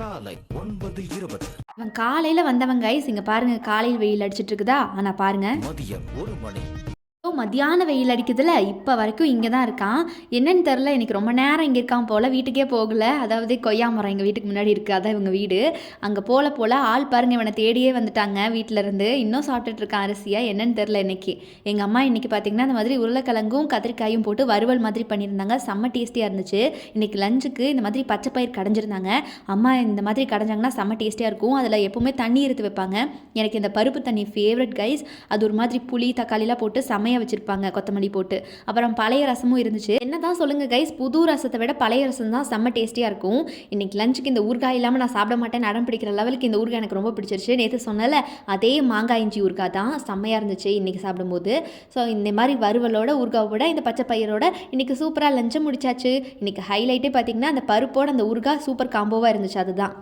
காலை 9:20. அவன் காலையில் வந்தவன் கைஸ், இங்கே பாருங்கள் காலையில் வெயில் அடிச்சிட்டு இருக்குதா. ஆனால் பாருங்கள் மதியம் 1 மணி. மத்தியான வெயில் அடிக்குதுல, இப்போ வரைக்கும் இங்கே தான் இருக்கான். என்னன்னு தெரில, எனக்கு ரொம்ப நேரம் இங்கே இருக்கான் போல், வீட்டுக்கே போகல. அதாவது கொய்யா மரம் எங்கள் வீட்டுக்கு முன்னாடி இருக்குது, அதான் இவங்க வீடு. அங்கே போல் ஆள் பாருங்க, இவனை தேடியே வந்துட்டாங்க வீட்டிலேருந்து. இன்னும் சாப்பிட்டுட்டு இருக்கான் அரிசியாக, என்னன்னு தெரில. இன்னைக்கு எங்கள் அம்மா இன்னைக்கு பார்த்தீங்கன்னா இந்த மாதிரி உருளைக்கிழங்கும் கத்திரிக்காயும் போட்டு வறுவல் மாதிரி பண்ணியிருந்தாங்க, செம்ம டேஸ்டியாக இருந்துச்சு. இன்னைக்கு லஞ்சுக்கு இந்த மாதிரி பச்சை பயிர் கடைஞ்சிருந்தாங்க. அம்மா இந்த மாதிரி கடைஞ்சாங்கன்னா செம்ம டேஸ்டியாக இருக்கும். அதில் எப்போவுமே தண்ணி எடுத்து வைப்பாங்க. எனக்கு இந்த பருப்பு தண்ணி ஃபேவரட் கைஸ். அது ஒரு மாதிரி புளி தக்காளிலாம் போட்டு செம்மையாக வச்சிருப்பாங்க, கொத்தமல்லி போட்டு. அப்புறம் பழைய ரசமும் இருந்துச்சு. என்னதான் சொல்லுங்க கைஸ், புது ரசத்தை விட பழைய ரசம் தான் செம்ம டேஸ்டியா இருக்கும். இன்னைக்கு லஞ்சுக்கு இந்த ஊறுகாய் இல்லாமல் நான் சாப்பிட மாட்டேன், அடம் பிடிக்கிற லெவலுக்கு இந்த ஊறுகாய் எனக்கு ரொம்ப பிடிச்சிருச்சு. நேற்று சொன்னல அதே மாங்காய் இஞ்சி ஊறுகாய் தான் செம்மையா இருந்துச்சு இன்னைக்கு சாப்பிடும்போது. ஸோ இந்த மாதிரி வறுவலோட ஊறுகாவோட இந்த பச்சை பயிரோட இன்னைக்கு சூப்பராக லஞ்சை முடிச்சாச்சு. இன்னைக்கு ஹைலைட்டே பார்த்தீங்கன்னா அந்த பருப்போட அந்த ஊறுகாய் சூப்பர் காம்போவாக இருந்துச்சு. அதுதான்